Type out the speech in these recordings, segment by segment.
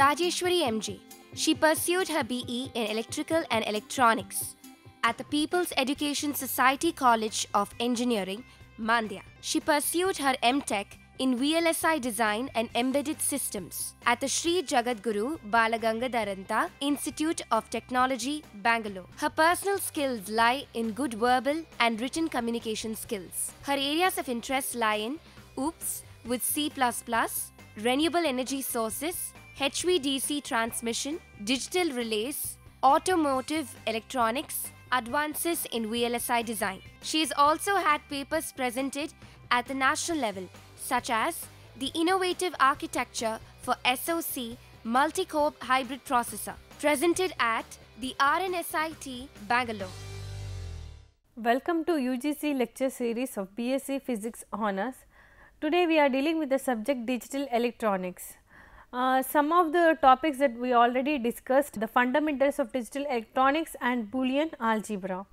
Rajeshwari MJ. She pursued her BE in Electrical and Electronics at the People's Education Society College of Engineering, Mandya. She pursued her MTech in VLSI Design and Embedded Systems at the Sri Jagadguru Balagangadharanta Institute of Technology, Bangalore. Her personal skills lie in good verbal and written communication skills. Her areas of interest lie in OOPS with C++, renewable energy sources, HVDC transmission, digital relays, automotive electronics, advances in VLSI design. She has also had papers presented at the national level, such as the Innovative Architecture for SoC Multi-Core Hybrid Processor, presented at the RNSIT, Bangalore. Welcome to UGC lecture series of BSc Physics Honours. Today we are dealing with the subject Digital Electronics. Some of the topics that we already discussed, the fundamentals of digital electronics and Boolean algebra.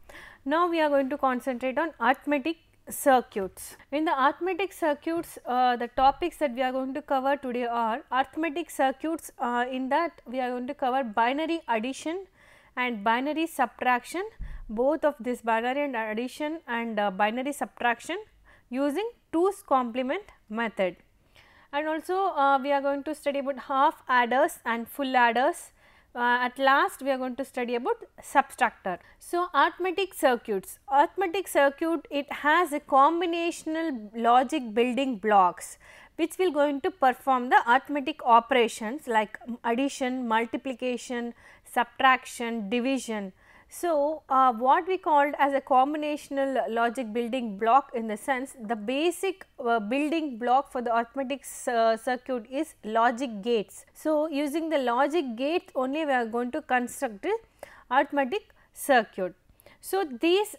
Now we are going to concentrate on arithmetic circuits. In the arithmetic circuits, the topics that we are going to cover today are arithmetic circuits. In that we are going to cover binary addition and binary subtraction, both of this binary and addition and binary subtraction using 2's complement method. And also we are going to study about half adders and full adders. At last we are going to study about subtractor. So, arithmetic circuits. Arithmetic circuit, it has a combinational logic building blocks which will going to perform the arithmetic operations like addition, multiplication, subtraction, division. So, what we called as a combinational logic building block, in the sense the basic building block for the arithmetic circuit is logic gates. So, using the logic gates only we are going to construct the arithmetic circuit. So, these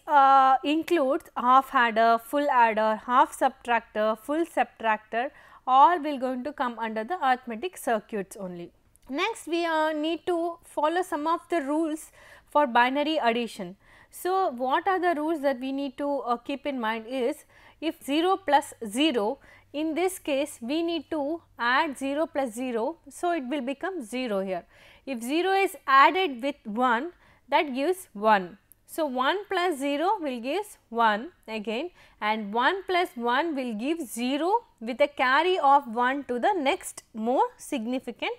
includes half adder, full adder, half subtractor, full subtractor, all will going to come under the arithmetic circuits only. Next, we need to follow some of the rules for binary addition. So, what are the rules that we need to keep in mind is, if 0 plus 0, in this case we need to add 0 plus 0, so it will become 0 here. If 0 is added with 1, that gives 1. So, 1 plus 0 will give 1 again, and 1 plus 1 will give 0 with a carry of 1 to the next more significant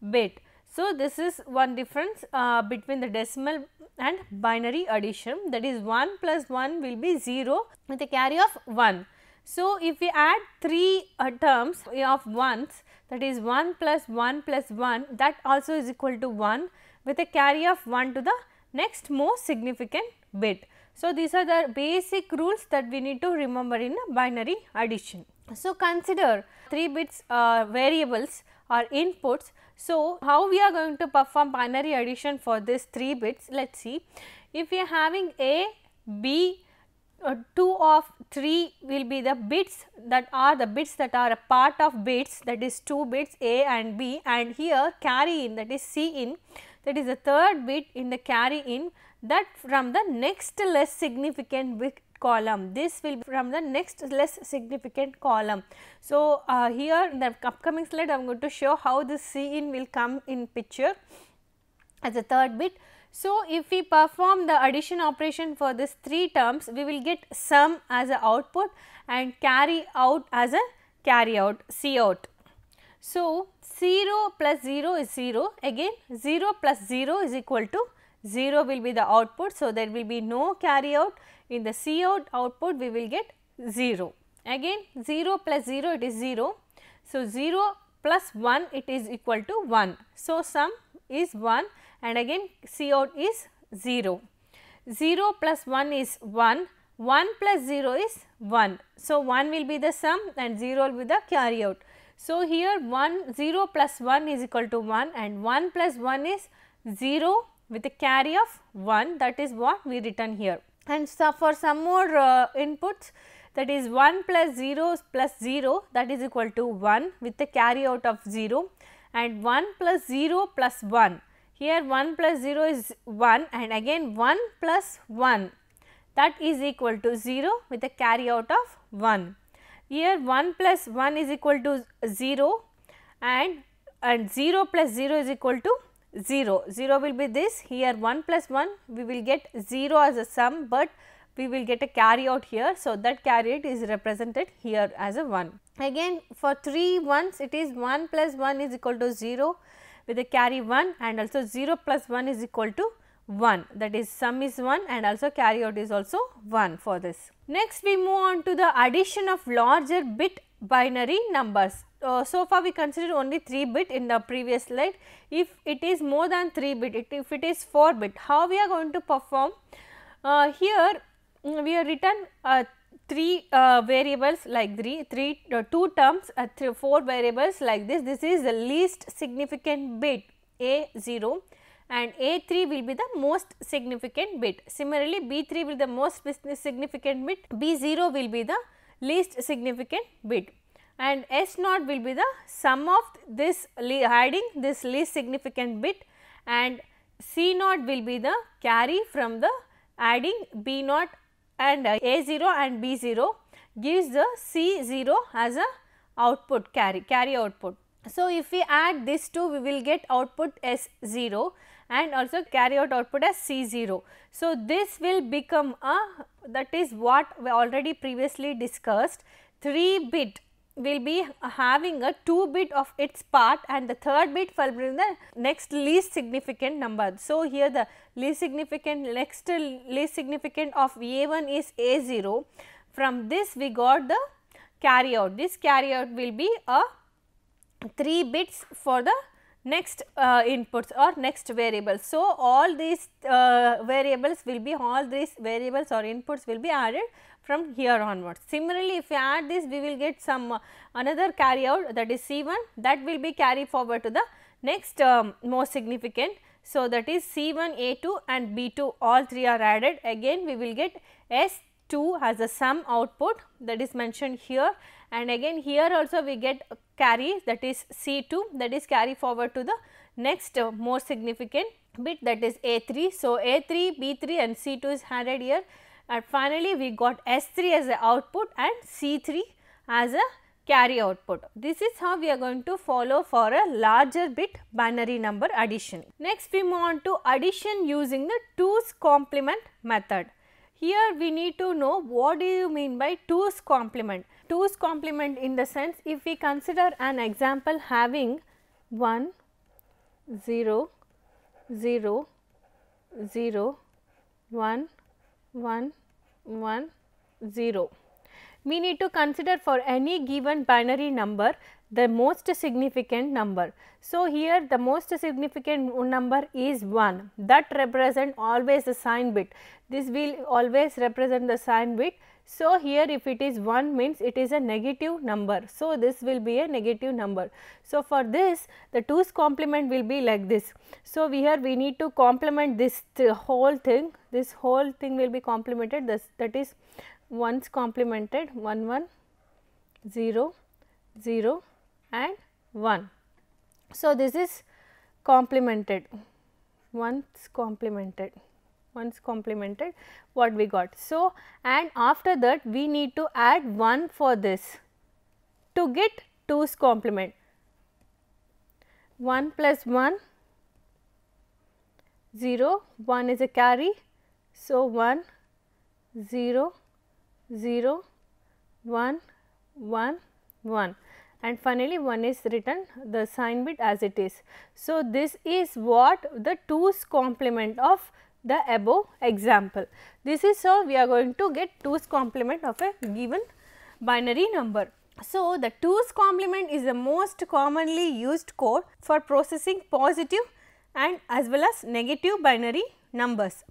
bit. So, this is one difference between the decimal and binary addition, that is 1 plus 1 will be 0 with a carry of 1. So, if we add 3 terms of ones, that is 1 plus 1 plus 1, that also is equal to 1 with a carry of 1 to the next most significant bit. So, these are the basic rules that we need to remember in a binary addition. So, consider 3 bits variables or inputs. So, how we are going to perform binary addition for this 3 bits? Let us see. If we are having A, B, 2 of 3 will be the bits that are a part of bits, that is 2 bits A and B, and here carry in, that is C in, that is the third bit in the carry in, that from the next less significant bit column. This will be from the next less significant column. So, here in the upcoming slide I am going to show how this C in will come in picture as a third bit. So, if we perform the addition operation for this 3 terms, we will get sum as a output and carry out as a carry out, C out. So, 0 plus 0 is 0, again 0 plus 0 is equal to 0 will be the output. So, there will be no carry out. In the C out output we will get 0, again 0 plus 0 it is 0. So, 0 plus 1 it is equal to 1. So, sum is 1 and again C out is 0. 0 plus 1 is 1, 1 plus 0 is 1. So, 1 will be the sum and 0 will be the carry out. So, here 0 plus 1 is equal to 1 and 1 plus 1 is 0 with a carry of 1, that is what we written here. And so, for some more inputs, that is 1 plus 0 plus 0, that is equal to 1 with the carry out of 0, and 1 plus 0 plus 1. Here 1 plus 0 is 1 and again 1 plus 1, that is equal to 0 with a carry out of 1. Here 1 plus 1 is equal to 0 and and 0 plus 0 is equal to 0. 0 will be this, here 1 plus 1 we will get 0 as a sum, but we will get a carry out here. So, that carry out is represented here as a 1. Again for 3 ones it is 1 plus 1 is equal to 0 with a carry 1, and also 0 plus 1 is equal to 1, that is sum is 1 and also carry out is also 1 for this. Next we move on to the addition of larger bit binary numbers. So far we considered only 3 bit in the previous slide. If it is more than 3 bit, if it is 4 bit, how we are going to perform? Here we have written 3 variables like 2 terms, 4 variables like this. This is the least significant bit A0 and A3 will be the most significant bit. Similarly, B3 will be the most significant bit, B0 will be the least significant bit, and S0 will be the sum of this adding this least significant bit, and C0 will be the carry from the adding B0, and A0 and B0 gives the C0 as a output carry output. So, if we add these two we will get output S0 and also carry out output as C0. So, this will become a, that is what we already previously discussed, 3 bit will be having a 2 bit of its part and the third bit will be the next least significant number. So, here the least significant next least significant of A1 is A0. From this we got the carry out. This carry out will be a 3 bits for the next inputs or next variables. So, all these variables will be, all these variables or inputs will be added from here onwards. Similarly, if we add this we will get some another carry out, that is C1, that will be carry forward to the next most significant. So, that is C1, A2 and B2, all 3 are added. Again we will get S2 as a sum output, that is mentioned here, and again here also we get carry, that is C2, that is carry forward to the next more significant bit, that is A3. So, A3, B3 and C2 is added here, and finally we got S3 as a output and C3 as a carry output. This is how we are going to follow for a larger bit binary number addition. Next we move on to addition using the 2's complement method. Here we need to know what do you mean by 2's complement. 2's complement in the sense, if we consider an example having 1, 0, 0, 0, 1, 1, 1, 0. We need to consider for any given binary number the most significant number. So, here the most significant number is 1, that represent always the sign bit. This will always represent the sign bit. So, here if it is 1 means it is a negative number. So, this will be a negative number. So, for this the 2's complement will be like this. So, here we need to complement this whole thing, this whole thing will be complemented, that is 1's complemented 1 1 0 0 and 1. So, this is complemented 1's complemented what we got. So, and after that we need to add 1 for this to get 2's complement. 1 plus 1 0, 1 is a carry. So, 1 0 0 1 1 1 and finally 1 is written the sign bit as it is. So, this is what the 2's complement of the above example. This is how we are going to get 2's complement of a given binary number. So, the 2's complement is the most commonly used code for processing positive and as well as negative binary numbers.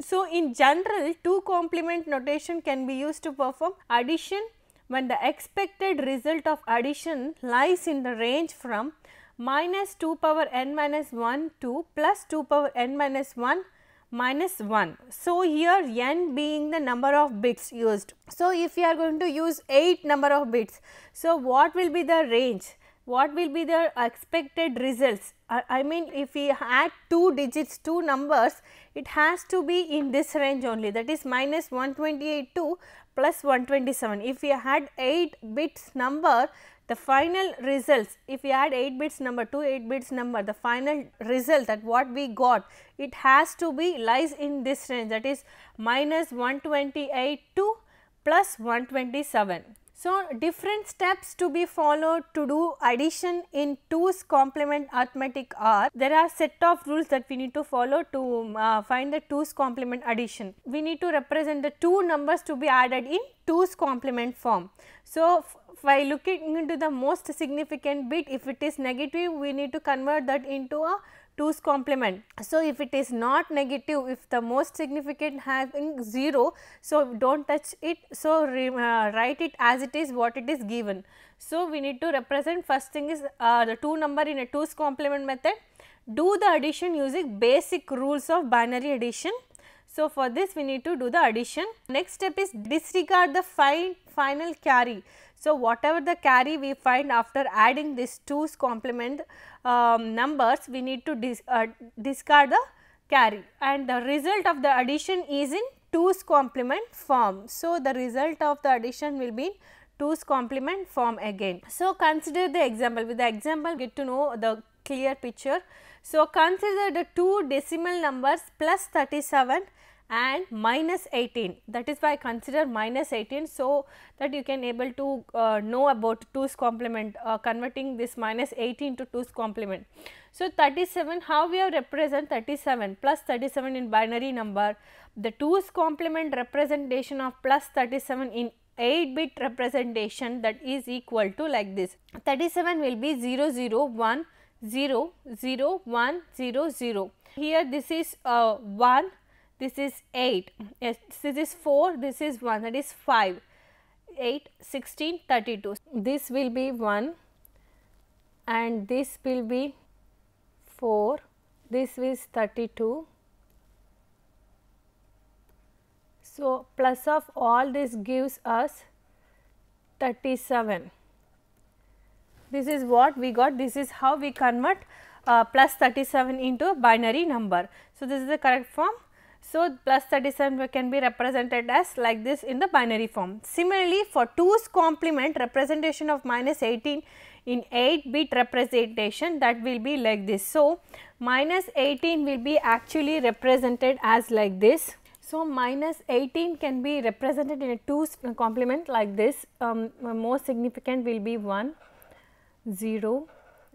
So, in general 2 complement notation can be used to perform addition when the expected result of addition lies in the range from minus 2 power n minus 1 to plus 2 power n minus 1 minus 1. So, here n being the number of bits used. So, if you are going to use 8 number of bits, so what will be the range? What will be the expected results? I mean if we add 2 digits, 2 numbers, it has to be in this range only, that is minus 128 to plus 127. If we had 8 bits number, the final results, if we add 8 bits number to 8 bits number, the final result that what we got, it has to be lies in this range, that is minus 128 to plus 127. So, different steps to be followed to do addition in 2's complement arithmetic are, there are set of rules that we need to follow to find the 2's complement addition. We need to represent the two numbers to be added in 2's complement form. So, by looking into the most significant bit, if it is negative, we need to convert that into a 2's complement. So, if it is not negative, if the most significant having 0, so do not touch it. So, write it as it is what it is given. So, we need to represent, first thing is the 2 number in a 2's complement method, do the addition using basic rules of binary addition. So, for this we need to do the addition. Next step is disregard the final carry. So, whatever the carry we find after adding this 2's complement numbers, we need to discard the carry, and the result of the addition is in 2's complement form. So, the result of the addition will be in 2's complement form again. So, consider the example. With the example, get to know the clear picture. So, consider the two decimal numbers plus 37 and minus 18, that is why I consider minus 18, so that you can able to know about 2's complement, converting this minus 18 to 2's complement. So, 37, how we have represent 37 plus 37 in binary number, the 2's complement representation of plus 37 in 8 bit representation, that is equal to like this. 37 will be 0 0 1 0 0 1 0 0. Here this is 1, this is 8, yes, this is 4, this is 1, that is 5, 8, 16, 32. This will be 1 and this will be 4, this is 32. So, plus of all this gives us 37. This is what we got, this is how we convert plus 37 into a binary number. So, this is the correct form. So, plus 37 can be represented as like this in the binary form. Similarly, for 2's complement representation of minus 18 in 8 bit representation, that will be like this. So, minus 18 will be actually represented as like this. So, minus 18 can be represented in a 2's complement like this. Most significant will be 1, 0,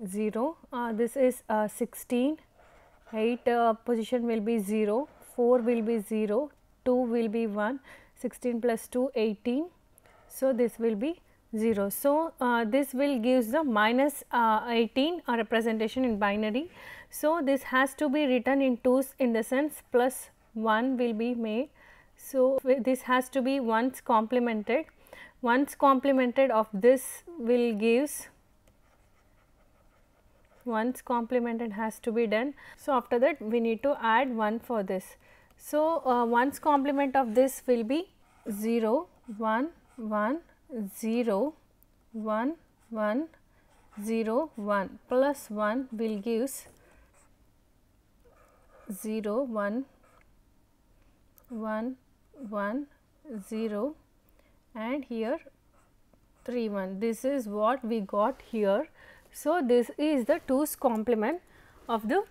0, this is 16, 8 position will be 0, 4 will be 0, 2 will be 1, 16 plus 2 18. So, this will be 0. So, this will gives the minus 18 representation in binary. So, this has to be written in 2's in the sense plus 1 will be made. So, this has to be 1's complemented. 1's complemented of this will gives 1's complemented has to be done. So, after that we need to add 1 for this. So, 1's complement of this will be 0, 1, 1, 0, 1, 1, 0, 1 plus 1 will gives 0, 1, 1, 1, 0 and here 3, 1. This is what we got here. So, this is the 2's complement of the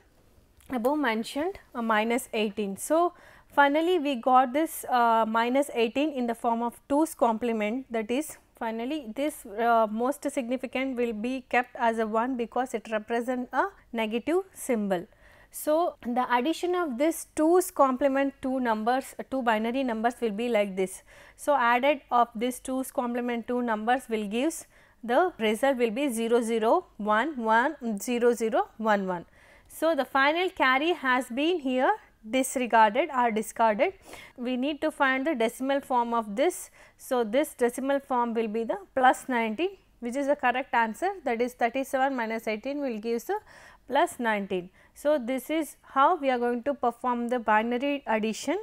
above mentioned minus 18. So, finally, we got this minus 18 in the form of 2's complement, that is finally this most significant will be kept as a 1 because it represents a negative symbol. So, the addition of this 2's complement two numbers, two binary numbers will be like this. So, added of this 2's complement two numbers will gives the result will be 0 0 1 1 0 0 1 1. So, the final carry has been here disregarded or discarded. We need to find the decimal form of this. So, this decimal form will be the plus 19, which is the correct answer, that is 37 minus 18 will give the plus 19. So, this is how we are going to perform the binary addition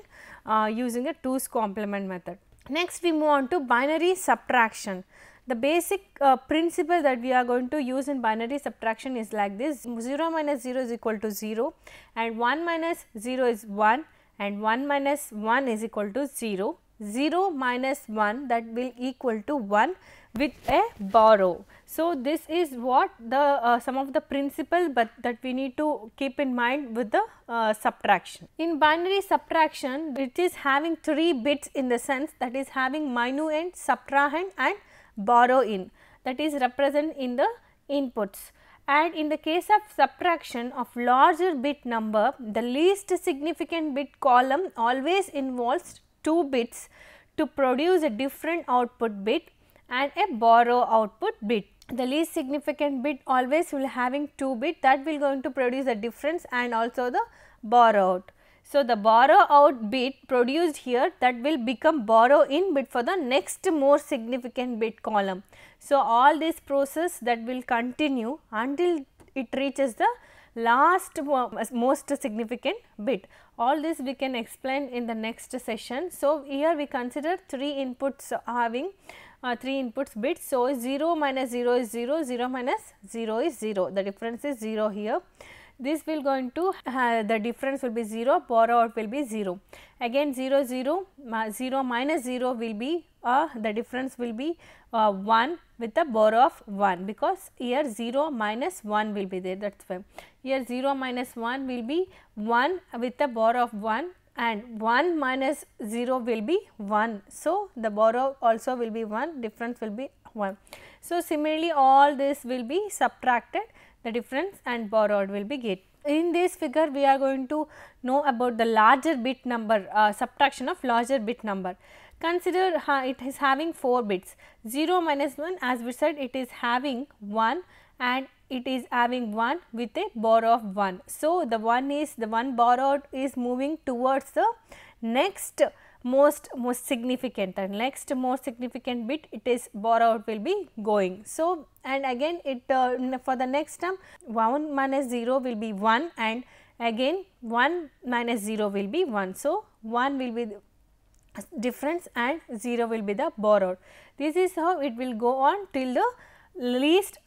using a 2's complement method. Next, we move on to binary subtraction. The basic principle that we are going to use in binary subtraction is like this: 0 minus 0 is equal to 0 and 1 minus 0 is 1 and 1 minus 1 is equal to 0. 0 minus 1, that will equal to 1 with a borrow. So, this is what the some of the principle, but that we need to keep in mind with the subtraction. In binary subtraction, it is having 3 bits in the sense that is having minuend, subtrahend and borrow in, that is represent in the inputs. And in the case of subtraction of larger bit number, the least significant bit column always involves 2 bits to produce a different output bit and a borrow output bit. The least significant bit always will having 2 bit, that will going to produce a difference and also the borrow out. So, the borrow out bit produced here, that will become borrow in bit for the next more significant bit column. So, all this process that will continue until it reaches the last most significant bit. All this we can explain in the next session. So, here we consider 3 inputs having 3 inputs bits. So, 0 minus 0 is 0, 0 minus 0 is 0, the difference is 0 here. This will going to the difference will be 0, borrow out will be 0. Again 0 0, 0 minus 0 will be the difference will be 1 with the borrow of 1, because here 0 minus 1 will be there, that is why. Here 0 minus 1 will be 1 with the borrow of 1 and 1 minus 0 will be 1. So, the borrow also will be 1, difference will be 1. So, similarly all this will be subtracted, the difference and borrowed will be get. In this figure we are going to know about the larger bit number, subtraction of larger bit number. Consider it is having 4 bits, 0 minus 1, as we said it is having 1 and it is having 1 with a borrow of 1. So, the one borrowed is moving towards the next most significant, and next most significant bit it is borrowed will be going. So, and again it for the next term 1 minus 0 will be 1 and again 1 minus 0 will be 1. So, 1 will be the difference and 0 will be the borrowed. This is how it will go on till the least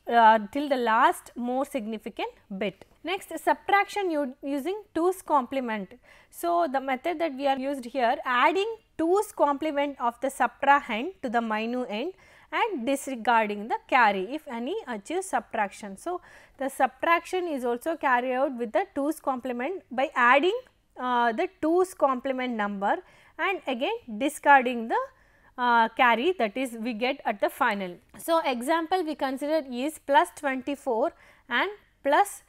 till the last more significant bit. Next, subtraction using 2's complement. So, the method that we are used here, adding 2's complement of the subtrahend to the minuend and disregarding the carry if any achieves subtraction. So, the subtraction is also carried out with the 2's complement by adding the 2's complement number and again discarding the carry, that is we get at the final. So, example we consider is plus 24 and plus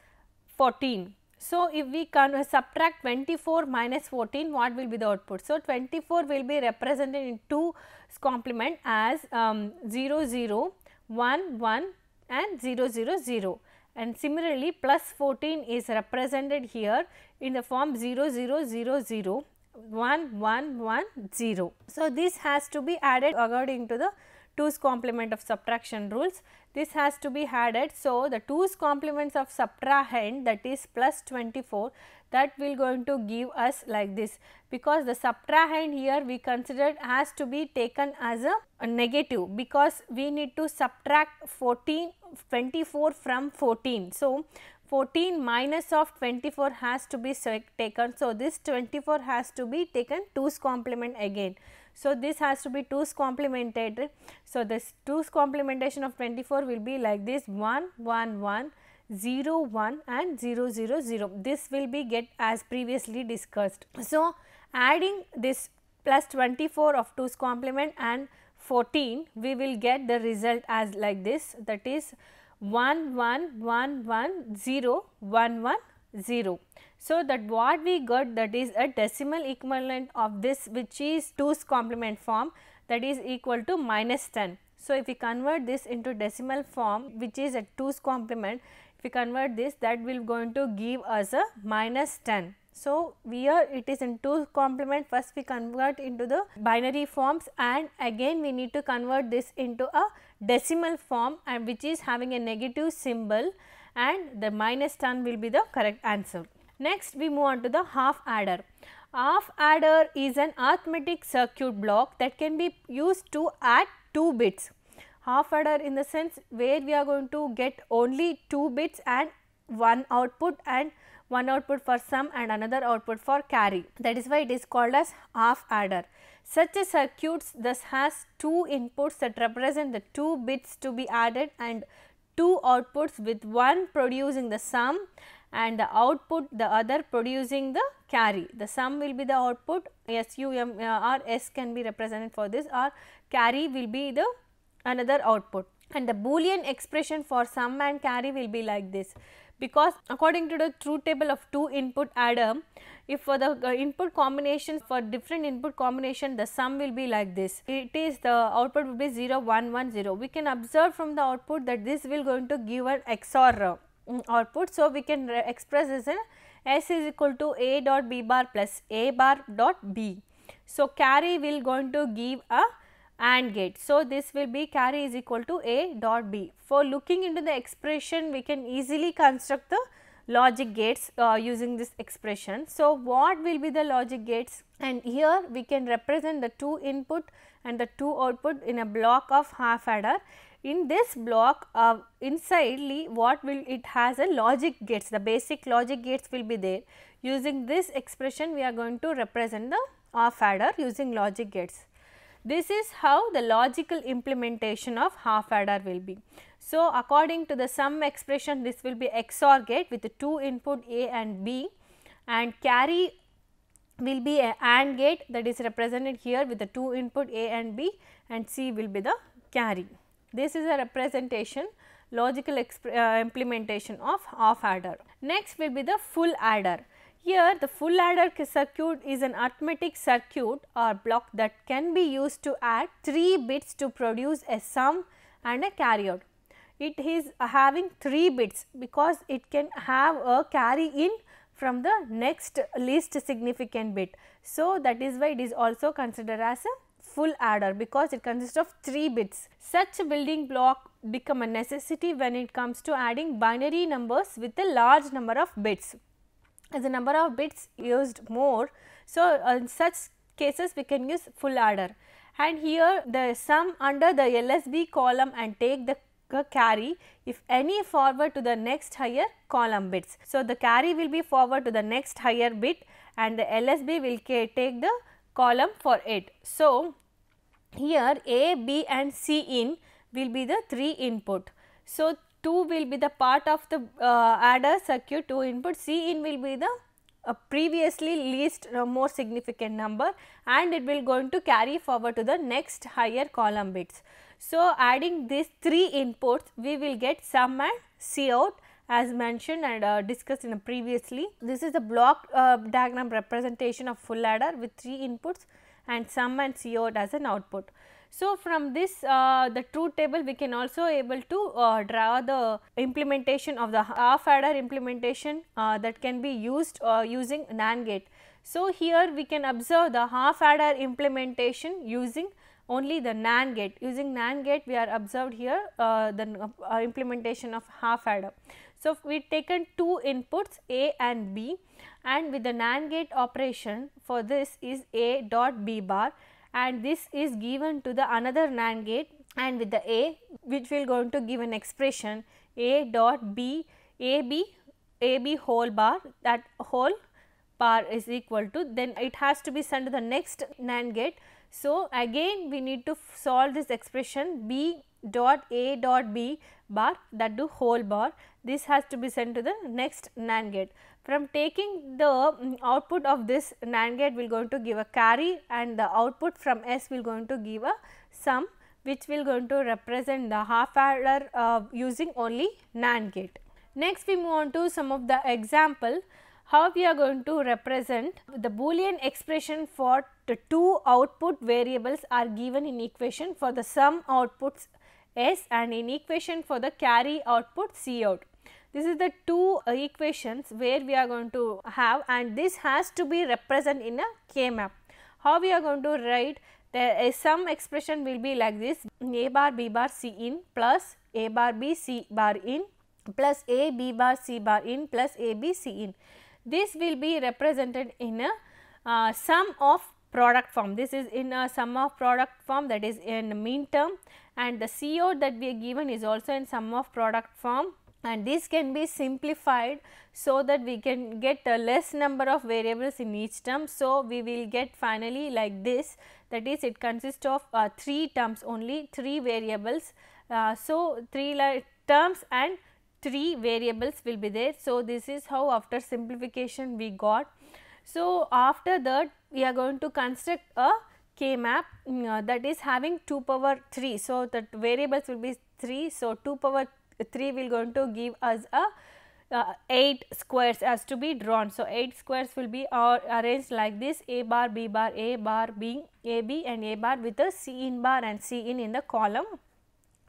14. So, if we subtract 24 minus 14, what will be the output? So, 24 will be represented in 2's complement as 0 0, 1 1 and 0 0 0, and similarly plus 14 is represented here in the form 0 0 0 0, 1 1 1 0. So, this has to be added according to the 2's complement of subtraction rules. This has to be added. So, the 2's complements of subtrahend, that is plus 24, that will going to give us like this, because the subtrahend here we considered has to be taken as a negative, because we need to subtract 24 from 14. So, 14 minus of 24 has to be taken. So, this 24 has to be taken 2's complement again. So, this has to be 2's complemented. So, this 2's complementation of 24 will be like this 1 1 1 0 1 and 0 0 0. This will be get as previously discussed. So, adding this plus 24 of 2's complement and 14, we will get the result as like this, that is 1 1 1 1 0 1 1 0. So, that what we got, that is a decimal equivalent of this, which is 2's complement form, that is equal to minus 10. So, if we convert this into decimal form, which is a 2's complement, if we convert this, that will going to give us a minus 10. So, here it is in 2's complement, first we convert into the binary forms and again we need to convert this into a decimal form, and which is having a negative symbol, and the minus 10 will be the correct answer. Next, we move on to the half adder. Half adder is an arithmetic circuit block that can be used to add 2 bits. Half adder in the sense where we are going to get only 2 bits and 1 output and one output for sum and another output for carry. That is why it is called as half adder. Such a circuit thus has two inputs that represent the two bits to be added and two outputs, with one producing the sum and the output the other producing the carry. The sum will be the output, SUM or S can be represented for this, or carry will be the another output, and the Boolean expression for sum and carry will be like this, because according to the truth table of two input adder, if for the input combinations, for different input combination, the sum will be like this. It is the output will be 0 1 1 0. We can observe from the output that this will going to give an XOR output. So, we can express this in S is equal to A dot B bar plus A bar dot B. So, carry will going to give a AND gate. So, this will be carry is equal to A dot B. For looking into the expression, we can easily construct the logic gates using this expression. So, what will be the logic gates? And here we can represent the two input and the two output in a block of half adder. In this block insidely, what will it has a logic gates, the basic logic gates will be there. Using this expression, we are going to represent the half adder using logic gates. This is how the logical implementation of half adder will be. So, according to the sum expression, this will be XOR gate with the two input A and B, and carry will be a AND gate, that is represented here with the two input A and B, and C will be the carry. This is a representation, logical implementation of half adder. Next will be the full adder. Here the full adder circuit is an arithmetic circuit or block that can be used to add 3 bits to produce a sum and a carry out. It is having 3 bits because it can have a carry in from the next least significant bit. So, that is why it is also considered as a full adder, because it consists of 3 bits. Such a building block become a necessity when it comes to adding binary numbers with a large number of bits. As the number of bits used more, so in such cases we can use full adder. And here the sum under the LSB column and take the carry if any forward to the next higher column bits. So, the carry will be forward to the next higher bit and the LSB will take the column for it. So, here A, B and C in will be the 3 input. So, 2 will be the part of the adder circuit, 2 input, C in will be the previously least more significant number, and it will going to carry forward to the next higher column bits. So, adding these 3 inputs, we will get sum and C out as mentioned and discussed in previously. This is the block diagram representation of full adder with 3 inputs and sum and C out as an output. So, from this the truth table we can also able to draw the implementation of the half adder implementation that can be used using NAND gate. So, here we can observe the half adder implementation using only the NAND gate. Using NAND gate we are observed here the implementation of half adder. So, we taken 2 inputs A and B, and with the NAND gate operation for this is A dot B bar, and this is given to the another NAND gate, and with the A which will going to give an expression A dot B AB whole bar, that whole bar is equal to, then it has to be sent to the next NAND gate. So, again we need to solve this expression B dot A dot B bar, that do whole bar, this has to be sent to the next NAND gate. From taking the output of this NAND gate will going to give a carry, and the output from S will going to give a sum, which will going to represent the half adder using only NAND gate. Next we move on to some of the example how we are going to represent the Boolean expression for the 2 output variables are given in equation for the sum outputs S and in equation for the carry output C out. This is the 2 equations where we are going to have, and this has to be represented in a K map. How we are going to write the sum expression will be like this: A bar B bar C in plus A bar B C bar in plus A B bar C bar in plus A B C in. This will be represented in a sum of product form. This is in a sum of product form, that is in mean term, and the C out that we are given is also in sum of product form. and this can be simplified so that we can get a less number of variables in each term. So, we will get finally like this, that is it consists of 3 terms only, 3 variables. So, 3 terms and 3 variables will be there. So, this is how after simplification we got. So, after that we are going to construct a K map that is having 2 power 3. So, that variables will be 3. So, 2 power 3 will going to give us a 8 squares has to be drawn. So, 8 squares will be arranged like this, A bar, B bar, A bar being A B and A bar with a C in bar and C in the column.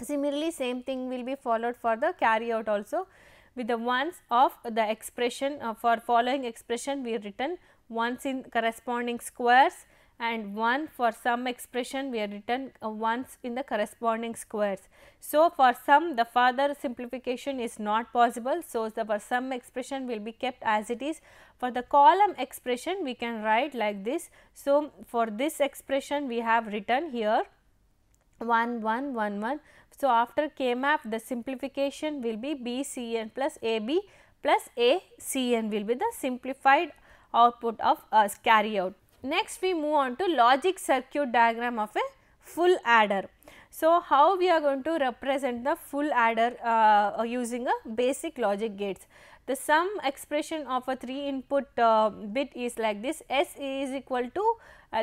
Similarly, same thing will be followed for the carry out also, with the ones of the expression for following expression we written ones in corresponding squares, and 1 for some expression we have written ones in the corresponding squares. So, for some the further simplification is not possible. So, for some expression will be kept as it is. For the column expression we can write like this. So, for this expression we have written here 1 1 1 1. So, after K map the simplification will be B C n plus A B plus A C n will be the simplified output of carry out. Next we move on to logic circuit diagram of a full adder. So, how we are going to represent the full adder using a basic logic gates. The sum expression of a 3 input bit is like this, S is equal to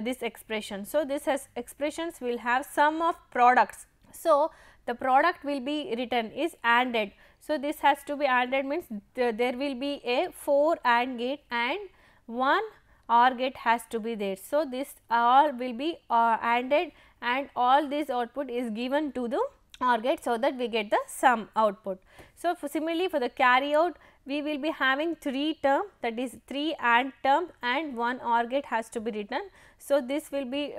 this expression. So, this has expressions will have sum of products. So, the product will be written is ANDed. So, this has to be ANDed means there will be a 4 AND gate and 1 OR gate has to be there. So, this all will be ANDed and all this output is given to the OR gate, so that we get the sum output. So, similarly for the carry out we will be having 3 term, that is 3 AND term and 1 OR gate has to be written. So, this will be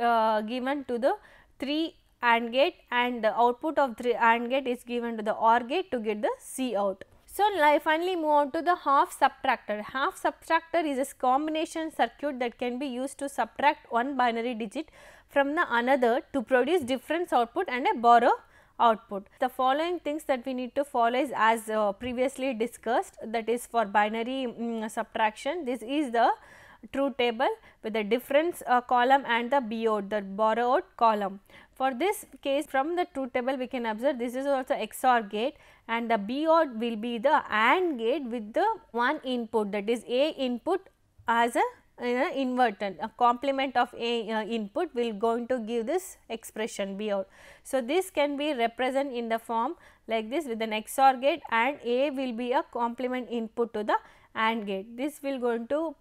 given to the 3 AND gate and the output of 3 AND gate is given to the OR gate to get the C out. So, finally move on to the half subtractor. Half subtractor is a combination circuit that can be used to subtract one binary digit from the another to produce difference output and a borrow output. The following things that we need to follow is as previously discussed, that is for binary subtraction. This is the truth table with the difference column and the B out, the borrow out column. For this case from the truth table we can observe this is also XOR gate and the B out will be the AND gate with the one input, that is A input as a inverted, a complement of A input will going to give this expression B out. So, this can be represented in the form like this with an XOR gate and A will be a complement input to the AND gate. This will going to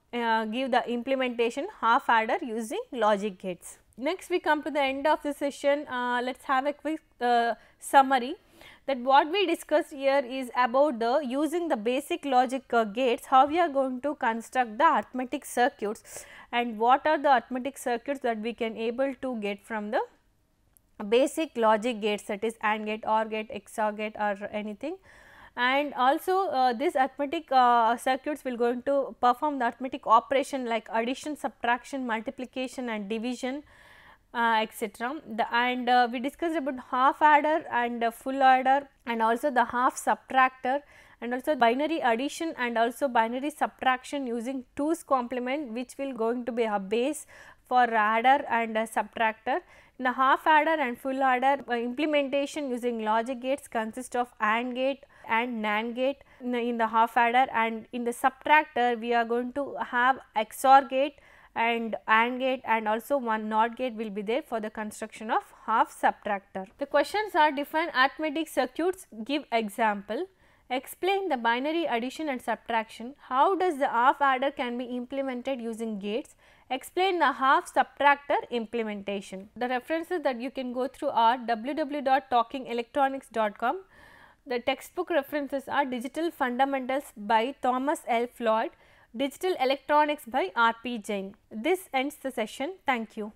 give the implementation half adder using logic gates. Next we come to the end of the session. Let us have a quick summary, that what we discussed here is about the using the basic logic gates, how we are going to construct the arithmetic circuits and what are the arithmetic circuits that we can able to get from the basic logic gates, that is AND gate, OR gate, XOR gate or anything. And also this arithmetic circuits will going to perform the arithmetic operation like addition, subtraction, multiplication and division, etc. And we discussed about half adder and full adder and also the half subtractor and also binary addition and also binary subtraction using 2's complement, which will going to be a base for adder and subtractor. In the half adder and full adder implementation using logic gates consist of AND gate and NAND gate in the half adder, and in the subtractor we are going to have XOR gate and AND gate and also one NOT gate will be there for the construction of half subtractor. The questions are: define arithmetic circuits, give example, explain the binary addition and subtraction, how does the half adder can be implemented using gates, explain the half subtractor implementation. The references that you can go through are www.talkingelectronics.com. The textbook references are Digital Fundamentals by Thomas L. Floyd, Digital Electronics by R. P. Jain. This ends the session. Thank you.